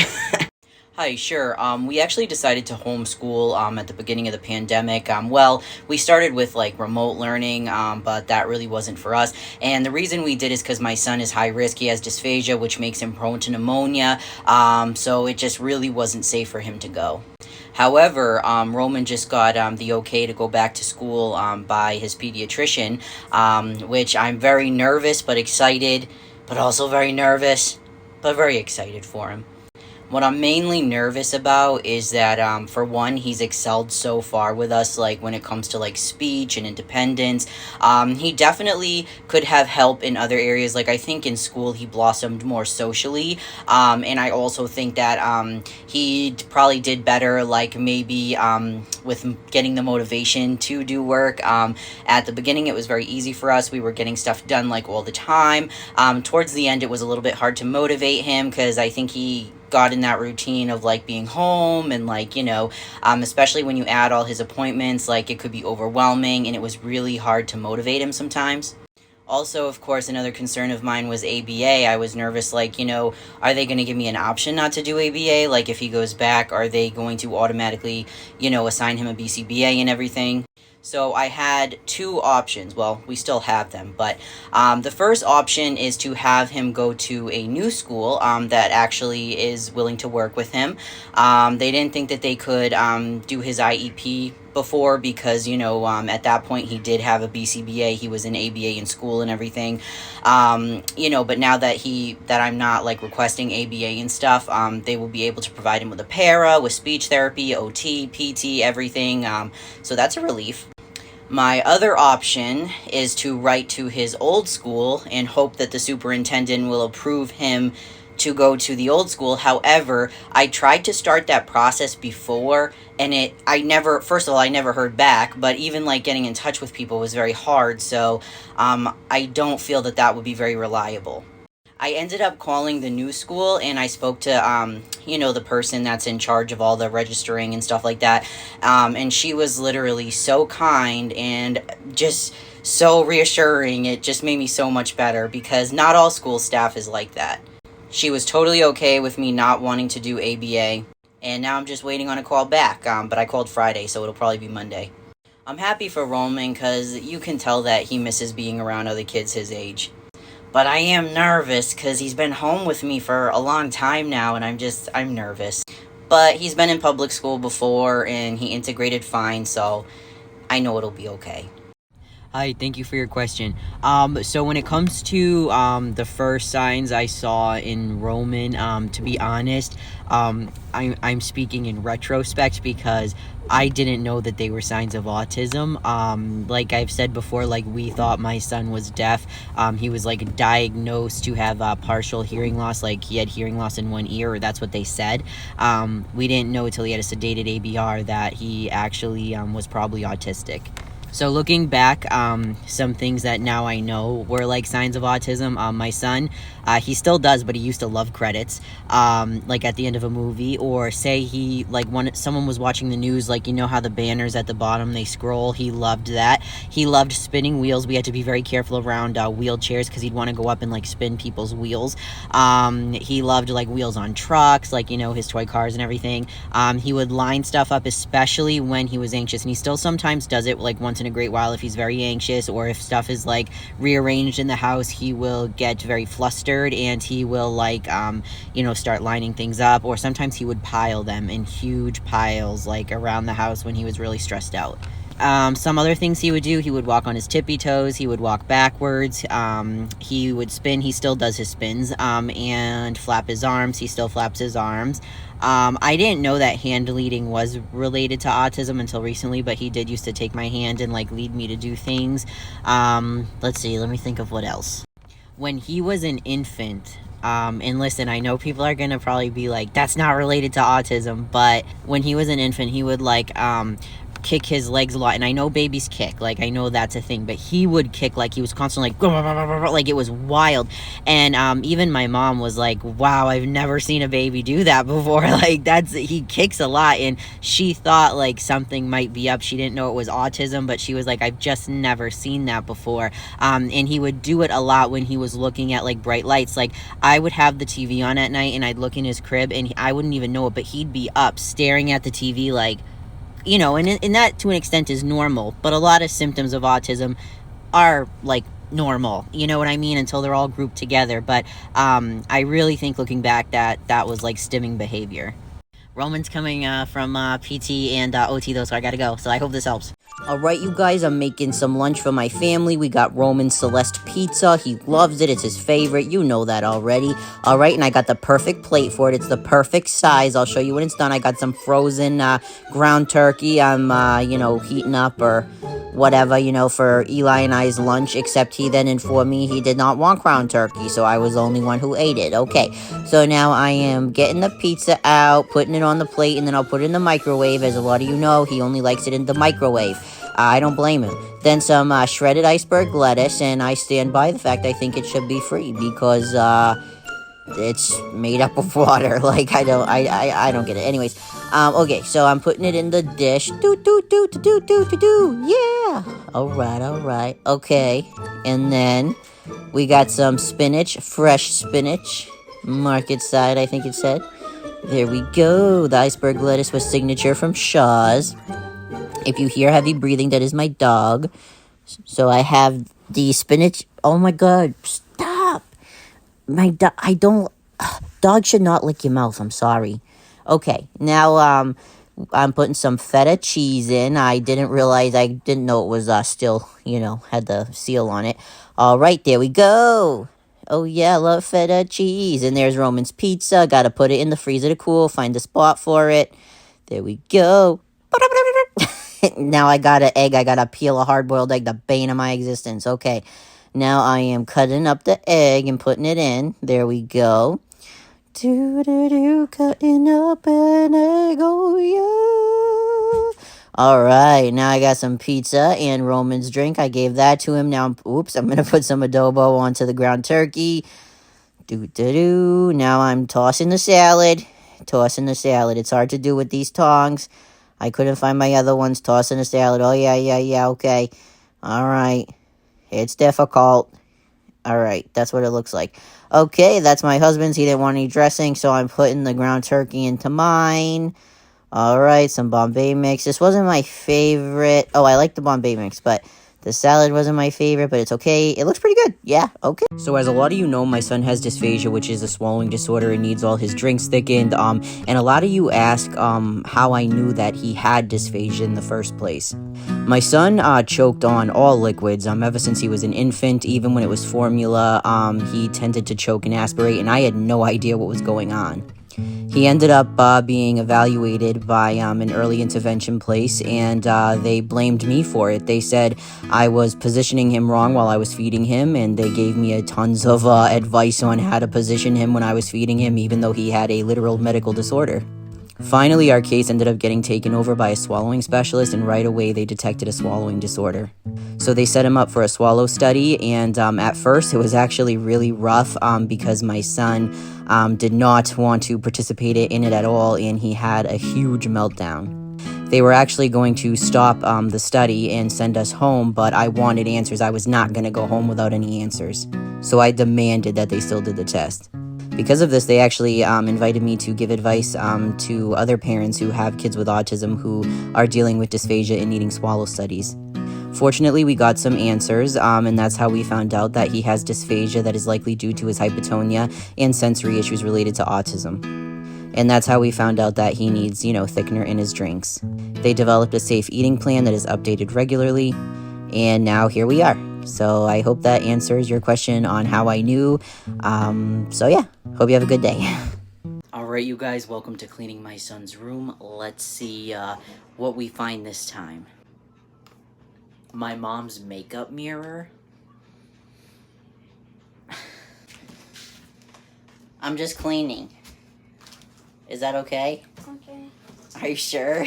Hi, sure. We actually decided to homeschool at the beginning of the pandemic. Well, we started with like remote learning, but that really wasn't for us. And the reason we did is because my son is high risk. He has dysphagia, which makes him prone to pneumonia. So it just really wasn't safe for him to go. However, Roman just got the okay to go back to school by his pediatrician, which I'm very nervous but excited, but also very nervous, but very excited for him. What I'm mainly nervous about is that, for one, he's excelled so far with us, like when it comes to like speech and independence. He definitely could have help in other areas. Like I think in school he blossomed more socially, and I also think that he probably did better, like maybe with getting the motivation to do work. At the beginning, it was very easy for us. We were getting stuff done like all the time. Towards the end, it was a little bit hard to motivate him because I think he got in that routine of like being home and like especially when you add all his appointments, like it could be overwhelming and it was really hard to motivate him sometimes. Also, of course, another concern of mine was ABA. I was nervous, like, are they going to give me an option not to do ABA? Like, if he goes back, are they going to automatically, assign him a BCBA and everything? So I had two options. Well, we still have them, but the first option is to have him go to a new school that actually is willing to work with him. They didn't think that they could do his IEP before because at that point he did have a BCBA. He was in ABA in school and everything. But now that I'm not like requesting ABA and stuff, they will be able to provide him with a para, with speech therapy, OT, PT, everything. So that's a relief. My other option is to write to his old school and hope that the superintendent will approve him to go to the old school. However, I tried to start that process before and first of all, I never heard back, but even like getting in touch with people was very hard. So I don't feel that that would be very reliable. I ended up calling the new school and I spoke to, the person that's in charge of all the registering and stuff like that. And she was literally so kind and just so reassuring. It just made me so much better because not all school staff is like that. She was totally okay with me not wanting to do ABA. And now I'm just waiting on a call back. But I called Friday, so it'll probably be Monday. I'm happy for Roman because you can tell that he misses being around other kids his age. But I am nervous because he's been home with me for a long time now and I'm nervous. But he's been in public school before and he integrated fine, so I know it'll be okay. Hi, thank you for your question. So when it comes to the first signs I saw in Roman, to be honest, I'm speaking in retrospect because I didn't know that they were signs of autism. Like I've said before, like we thought my son was deaf. He was like diagnosed to have partial hearing loss, like he had hearing loss in one ear, or that's what they said. We didn't know until he had a sedated ABR that he actually was probably autistic. So looking back, some things that now I know were like signs of autism. My son, he still does, but he used to love credits, like at the end of a movie, or say he like someone was watching the news, like how the banners at the bottom they scroll. He loved that. He loved spinning wheels. We had to be very careful around wheelchairs because he'd want to go up and like spin people's wheels. He loved like wheels on trucks, like his toy cars and everything. He would line stuff up, especially when he was anxious, and he still sometimes does it like once in a great while if he's very anxious or if stuff is like rearranged in the house. He will get very flustered and he will like start lining things up, or sometimes he would pile them in huge piles like around the house when he was really stressed out. Some other things he would do, he would walk on his tippy toes, he would walk backwards, he would spin, he still does his spins, and flap his arms, he still flaps his arms. I didn't know that hand leading was related to autism until recently, but he did used to take my hand and like lead me to do things. Let's see, let me think of what else. When he was an infant, and listen, I know people are gonna probably be like, that's not related to autism, but when he was an infant, he would like, kick his legs a lot, and I know babies kick, like, I know that's a thing, but he would kick like he was constantly like it was wild. And even my mom was like, wow, I've never seen a baby do that before. Like, he kicks a lot, and she thought like something might be up. She didn't know it was autism, but she was like, I've just never seen that before. And he would do it a lot when he was looking at like bright lights. Like, I would have the TV on at night, and I'd look in his crib, and I wouldn't even know it, but he'd be up staring at the TV, like, you know, and that to an extent is normal, but a lot of symptoms of autism are like normal, you know what I mean, until they're all grouped together. But I really think, looking back, that was like stimming behavior. Roman's coming from PT and OT though, so I gotta go, so I hope this helps. Alright, you guys, I'm making some lunch for my family. We got Roman Celeste pizza. He loves it. It's his favorite. You know that already. Alright, and I got the perfect plate for it. It's the perfect size. I'll show you when it's done. I got some frozen ground turkey. I'm, heating up or whatever, for Eli and I's lunch, except he then informed me he did not want ground turkey, so I was the only one who ate it. Okay, so now I am getting the pizza out, putting it on the plate, and then I'll put it in the microwave. As a lot of you know, he only likes it in the microwave. I don't blame him. Then some shredded iceberg lettuce, and I stand by the fact I think it should be free because it's made up of water. Like, I don't get it. Anyways, okay, so I'm putting it in the dish. Yeah. All right. Okay, and then we got some spinach, fresh spinach, market side, I think it said. There we go. The iceberg lettuce was signature from Shaw's. If you hear heavy breathing, that is my dog. So I have the spinach. Oh my god, stop. My dog, dogs should not lick your mouth, I'm sorry. Okay, now I'm putting some feta cheese in. I didn't know it was still, had the seal on it. All right, there we go. Oh yeah, I love feta cheese. And there's Roman's pizza. Gotta put it in the freezer to cool. Find a spot for it. There we go. Now I got an egg. I gotta peel a hard-boiled egg, the bane of my existence. Okay, now I am cutting up the egg and putting it in. There we go. Cutting up an egg, oh yeah. All right, now I got some pizza and Roman's drink. I gave that to him. Now, I'm gonna put some adobo onto the ground turkey. Now I'm tossing the salad. It's hard to do with these tongs. I couldn't find my other ones. Tossing the salad. Oh, yeah, okay. All right. It's difficult. All right, that's what it looks like. Okay, that's my husband's. He didn't want any dressing, so I'm putting the ground turkey into mine. All right, some Bombay mix. This wasn't my favorite. Oh, I like the Bombay mix, but the salad wasn't my favorite, but it's okay. It looks pretty good. Yeah, okay. So as a lot of you know, my son has dysphagia, which is a swallowing disorder, and needs all his drinks thickened. And a lot of you ask how I knew that he had dysphagia in the first place. My son choked on all liquids ever since he was an infant. Even when it was formula, he tended to choke and aspirate, and I had no idea what was going on. He ended up being evaluated by an early intervention place, and they blamed me for it. They said I was positioning him wrong while I was feeding him, and they gave me tons of advice on how to position him when I was feeding him, even though he had a literal medical disorder. Finally, our case ended up getting taken over by a swallowing specialist, and right away they detected a swallowing disorder. So they set him up for a swallow study, and at first it was actually really rough because my son did not want to participate in it at all, and he had a huge meltdown. They were actually going to stop the study and send us home, but I wanted answers. I was not going to go home without any answers. So I demanded that they still did the test. Because of this, they actually invited me to give advice to other parents who have kids with autism who are dealing with dysphagia and needing swallow studies. Fortunately, we got some answers, and that's how we found out that he has dysphagia that is likely due to his hypotonia and sensory issues related to autism. And that's how we found out that he needs, thickener in his drinks. They developed a safe eating plan that is updated regularly, and now here we are. So I hope that answers your question on how I knew. So yeah, hope you have a good day. Alright, you guys, welcome to cleaning my son's room. Let's see what we find this time. My mom's makeup mirror. I'm just cleaning. Is that okay? Okay. Are you sure?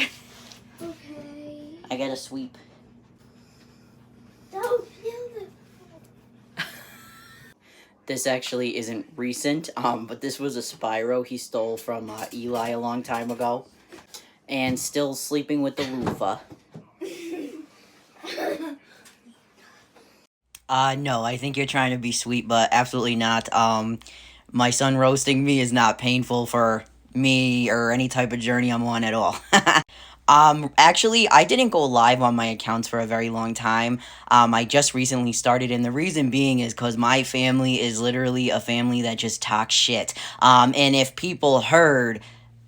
Okay. I gotta sweep. Don't feel the This actually isn't recent, but this was a Spyro he stole from Eli a long time ago. And still sleeping with the loofah. No, I think you're trying to be sweet, but absolutely not. My son roasting me is not painful for me or any type of journey I'm on at all. Actually, I didn't go live on my accounts for a very long time. I just recently started, and the reason being is because my family is literally a family that just talks shit. And if people heard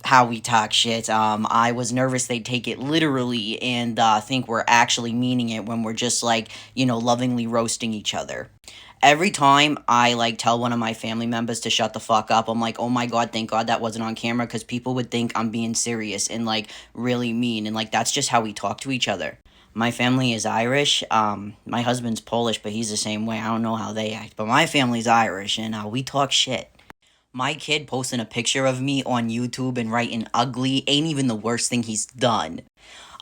how we talk shit, I was nervous they'd take it literally and think we're actually meaning it when we're just like, lovingly roasting each other. Every time I like tell one of my family members to shut the fuck up, I'm like, oh my god, thank god that wasn't on camera, because people would think I'm being serious and like really mean, and like that's just how we talk to each other. My family is Irish. My husband's Polish, but he's the same way. I don't know how they act, but my family's Irish, and we talk shit. My kid posting a picture of me on YouTube and writing ugly ain't even the worst thing he's done.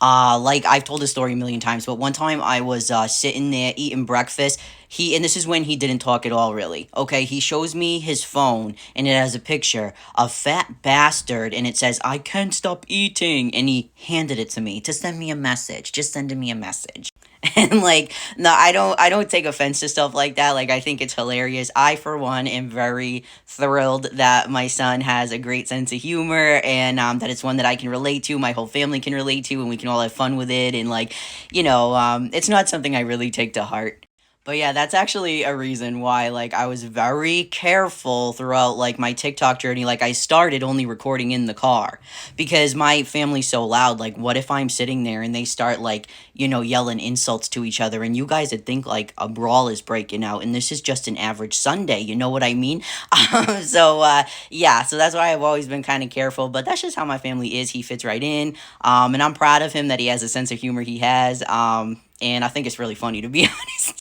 Like I've told this story a million times, but one time I was sitting there eating breakfast. And this is when he didn't talk at all, really. Okay, he shows me his phone, and it has a picture of fat bastard, and it says, "I can't stop eating," and he handed it to me to send me a message, just sending me a message. And like, no, I don't take offense to stuff like that. Like, I think it's hilarious. I, for one, am very thrilled that my son has a great sense of humor, and that it's one that I can relate to, my whole family can relate to, and we can all have fun with it. And like, it's not something I really take to heart. But yeah, that's actually a reason why, like, I was very careful throughout, like, my TikTok journey. Like, I started only recording in the car because my family's so loud. Like, what if I'm sitting there and they start, like, yelling insults to each other, and you guys would think, like, a brawl is breaking out, and this is just an average Sunday, you know what I mean? Yeah, so that's why I've always been kind of careful, but that's just how my family is. He fits right in, and I'm proud of him that he has a sense of humor he has, and I think it's really funny, to be honest.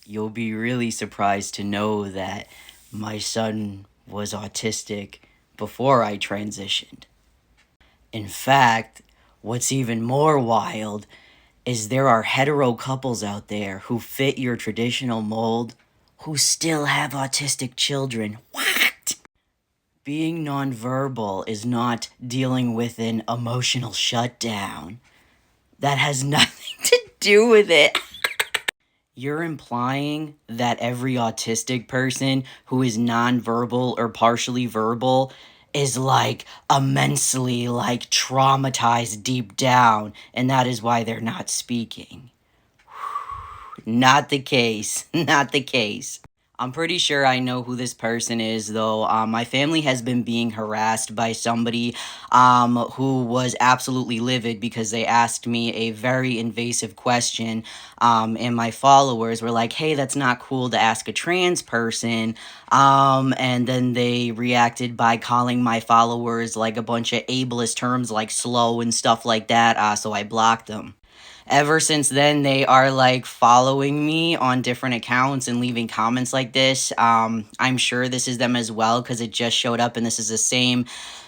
You'll be really surprised to know that my son was autistic before I transitioned. In fact, what's even more wild is there are hetero couples out there who fit your traditional mold who still have autistic children. What? Being nonverbal is not dealing with an emotional shutdown. That has nothing to do with it. You're implying that every autistic person who is nonverbal or partially verbal is like immensely like traumatized deep down, and that is why they're not speaking. Not the case. Not the case. I'm pretty sure I know who this person is, though. My family has been being harassed by somebody who was absolutely livid because they asked me a very invasive question, and my followers were like, hey, that's not cool to ask a trans person, and then they reacted by calling my followers like a bunch of ableist terms like slow and stuff like that, so I blocked them. Ever since then, they are like following me on different accounts and leaving comments like this. I'm sure this is them as well because it just showed up, and this is the same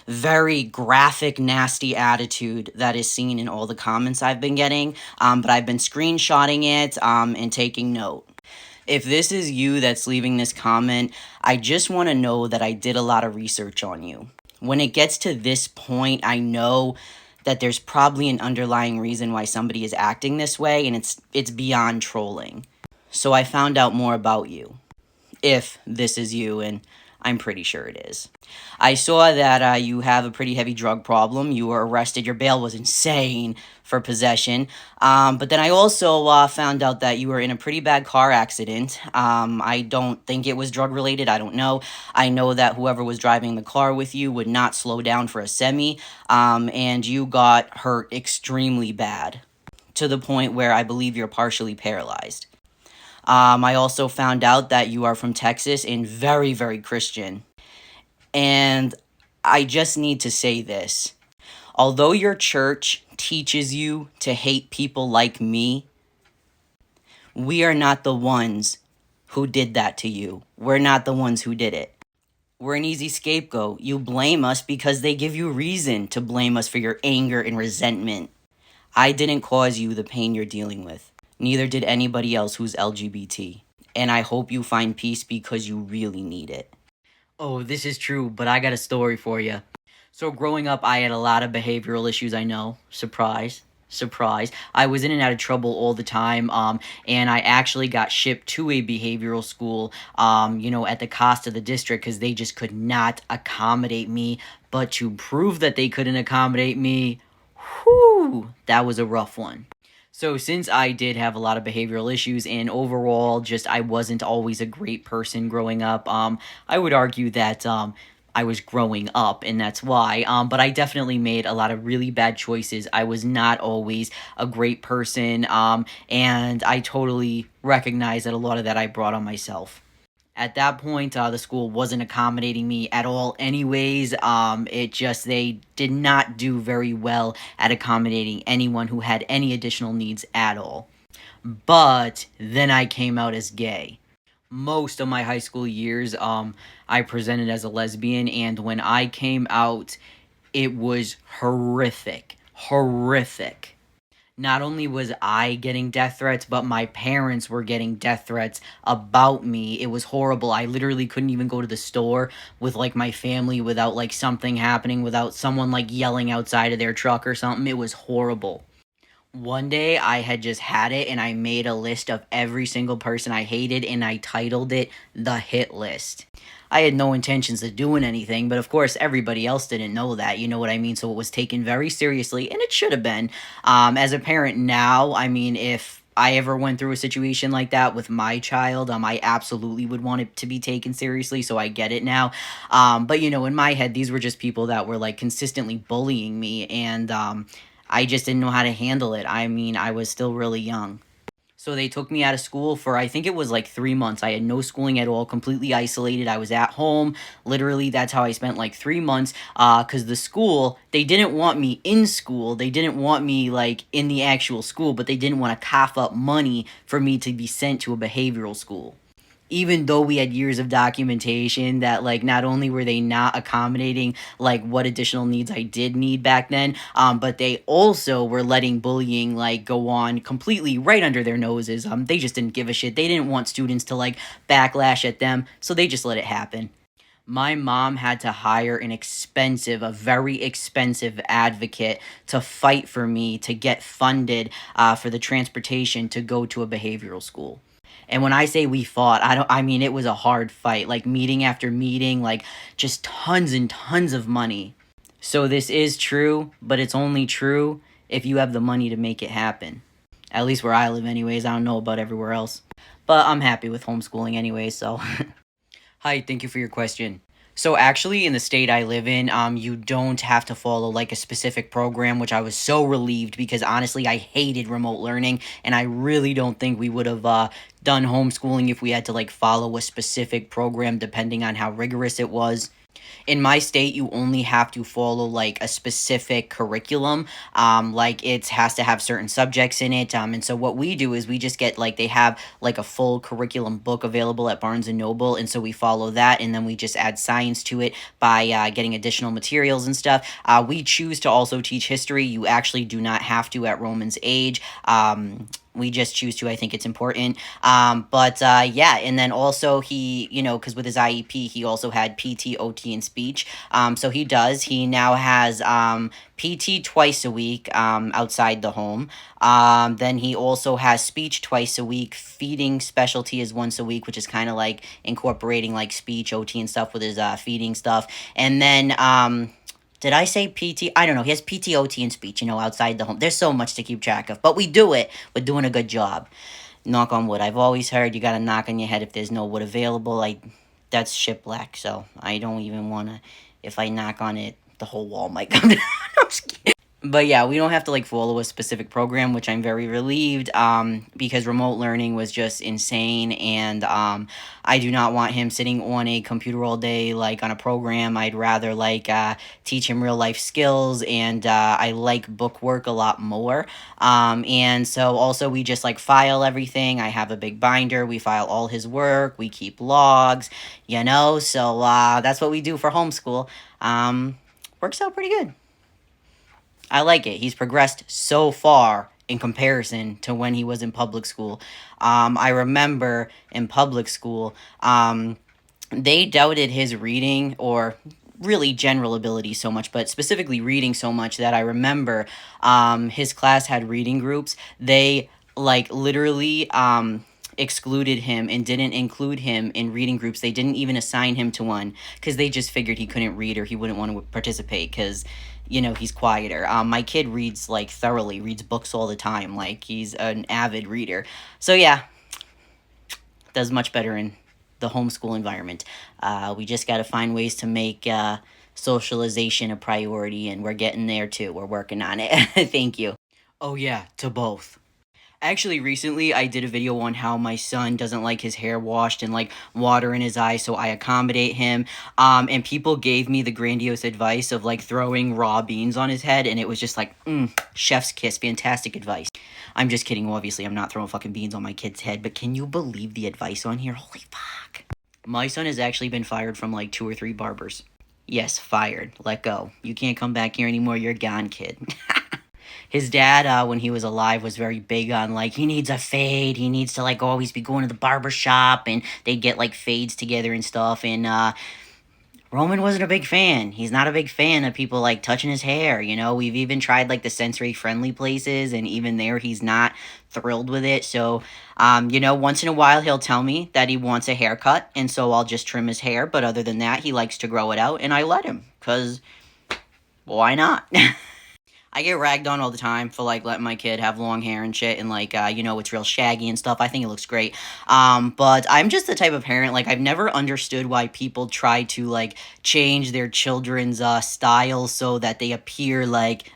very graphic, nasty attitude that is seen in all the comments I've been getting. But I've been screenshotting it and taking note. If this is you that's leaving this comment, I just want to know that I did a lot of research on you. When it gets to this point, I know that there's probably an underlying reason why somebody is acting this way, and it's beyond trolling. So I found out more about you, if this is you, and I'm pretty sure it is. I saw that you have a pretty heavy drug problem. You were arrested. Your bail was insane for possession. But then I also found out that you were in a pretty bad car accident. I don't think it was drug related. I don't know. I know that whoever was driving the car with you would not slow down for a semi. And you got hurt extremely bad, to the point where I believe you're partially paralyzed. I also found out that you are from Texas and very, very Christian. And I just need to say this. Although your church teaches you to hate people like me, we are not the ones who did that to you. We're not the ones who did it. We're an easy scapegoat. You blame us because they give you reason to blame us for your anger and resentment. I didn't cause you the pain you're dealing with. Neither did anybody else who's LGBT. And I hope you find peace because you really need it. Oh, this is true, but I got a story for you. So growing up, I had a lot of behavioral issues, I know. Surprise. Surprise. I was in and out of trouble all the time, and I actually got shipped to a behavioral school, at the cost of the district because they just could not accommodate me. But to prove that they couldn't accommodate me, whew, that was a rough one. So since I did have a lot of behavioral issues and overall just I wasn't always a great person growing up, I would argue that I was growing up and that's why. But I definitely made a lot of really bad choices. I was not always a great person, and I totally recognize that a lot of that I brought on myself. At that point, the school wasn't accommodating me at all anyways. They did not do very well at accommodating anyone who had any additional needs at all. But then I came out as gay. Most of my high school years, I presented as a lesbian, and when I came out, it was horrific. Horrific. Not only was I getting death threats, but my parents were getting death threats about me. It was horrible. I literally couldn't even go to the store with like my family without like something happening, without someone like yelling outside of their truck or something. It was horrible. One day I had just had it and I made a list of every single person I hated and I titled it The Hit List. I had no intentions of doing anything, but of course everybody else didn't know that, you know what I mean? So it was taken very seriously and it should have been. As a parent now, I mean, if I ever went through a situation like that with my child, I absolutely would want it to be taken seriously, so I get it now. But in my head, these were just people that were like consistently bullying me, and I just didn't know how to handle it. I mean, I was still really young. So they took me out of school for, I think it was like 3 months. I had no schooling at all, completely isolated. I was at home. Literally, that's how I spent like 3 months. Because the school, they didn't want me in school. They didn't want me like in the actual school, but they didn't want to cough up money for me to be sent to a behavioral school, even though we had years of documentation that like not only were they not accommodating like what additional needs I did need back then, but they also were letting bullying like go on completely right under their noses. They just didn't give a shit. They didn't want students to like backlash at them, so they just let it happen. My mom had to hire a very expensive advocate to fight for me to get funded for the transportation to go to a behavioral school. And when I say we fought, I mean it was a hard fight, like meeting after meeting, like just tons and tons of money. So this is true, but it's only true if you have the money to make it happen. At least where I live anyways, I don't know about everywhere else. But I'm happy with homeschooling anyway, so Hi, thank you for your question. So actually, in the state I live in, you don't have to follow like a specific program, which I was so relieved because honestly, I hated remote learning, and I really don't think we would have done homeschooling if we had to like follow a specific program, depending on how rigorous it was. In my state, you only have to follow like a specific curriculum. Like it has to have certain subjects in it. And so what we do is we just get like they have like a full curriculum book available at Barnes and Noble, and so we follow that, and then we just add science to it by getting additional materials and stuff. We choose to also teach history. You actually do not have to at Roman's age. We just choose to. I think it's important. But yeah, and then also he, because with his IEP, he also had PT, OT, and speech. So he does. He now has PT twice a week outside the home. Then he also has speech twice a week. Feeding specialty is once a week, which is kind of like incorporating like speech, OT, and stuff with his feeding stuff. And then did I say PT? I don't know. He has PT, OT, and speech, outside the home. There's so much to keep track of, but we do it. We're doing a good job. Knock on wood. I've always heard you gotta knock on your head if there's no wood available. That's shiplack, so I don't even wanna. If I knock on it, the whole wall might come down. I'm just kidding. But yeah, we don't have to like follow a specific program, which I'm very relieved, because remote learning was just insane, and I do not want him sitting on a computer all day like on a program. I'd rather like teach him real life skills, and I like book work a lot more. And so also we just like file everything. I have a big binder. We file all his work. We keep logs, So that's what we do for homeschool. Works out pretty good. I like it. He's progressed so far in comparison to when he was in public school. I remember in public school, they doubted his reading or really general ability so much, but specifically reading so much that I remember his class had reading groups. They like literally excluded him and didn't include him in reading groups. They didn't even assign him to one because they just figured he couldn't read or he wouldn't want to participate because he's quieter. My kid reads like thoroughly, reads books all the time. Like he's an avid reader. So yeah, does much better in the homeschool environment. We just got to find ways to make socialization a priority, and we're getting there too. We're working on it. Thank you. Oh, yeah, to both. Actually, recently I did a video on how my son doesn't like his hair washed and like water in his eyes, so I accommodate him. And people gave me the grandiose advice of like throwing raw beans on his head, and it was just like, chef's kiss, fantastic advice. I'm just kidding, obviously, I'm not throwing fucking beans on my kid's head, but can you believe the advice on here? Holy fuck. My son has actually been fired from like 2 or 3 barbers. Yes, fired. Let go. You can't come back here anymore, you're gone, kid. His dad, when he was alive, was very big on, like, he needs a fade. He needs to, like, always be going to the barber shop, and they'd get, like, fades together and stuff, and, Roman wasn't a big fan. He's not a big fan of people, like, touching his hair, We've even tried, like, the sensory-friendly places, and even there, he's not thrilled with it, so, once in a while, he'll tell me that he wants a haircut, and so I'll just trim his hair, but other than that, he likes to grow it out, and I let him, because why not? I get ragged on all the time for, like, letting my kid have long hair and shit, and, like, it's real shaggy and stuff. I think it looks great. But I'm just the type of parent, like, I've never understood why people try to, like, change their children's, style so that they appear, like,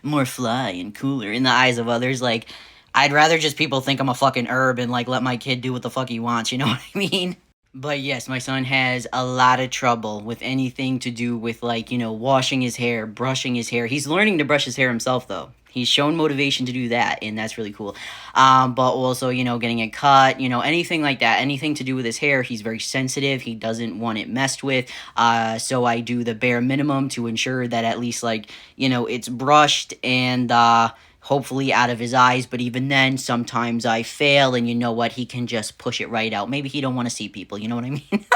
more fly and cooler in the eyes of others. Like, I'd rather just people think I'm a fucking herb and, like, let my kid do what the fuck he wants, you know what I mean? But yes, my son has a lot of trouble with anything to do with, like, washing his hair, brushing his hair. He's learning to brush his hair himself, though. He's shown motivation to do that, and that's really cool. But also, getting it cut, anything like that. Anything to do with his hair, he's very sensitive. He doesn't want it messed with. So I do the bare minimum to ensure that at least, like, it's brushed and, hopefully out of his eyes, but even then, sometimes I fail, and you know what, he can just push it right out. Maybe he don't want to see people, you know what I mean?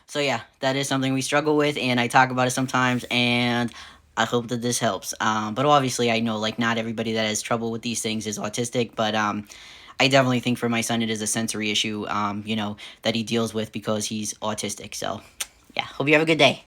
So yeah, that is something we struggle with, and I talk about it sometimes, and I hope that this helps. But obviously, I know, like, not everybody that has trouble with these things is autistic, but, I definitely think for my son it is a sensory issue, that he deals with because he's autistic, so yeah, hope you have a good day.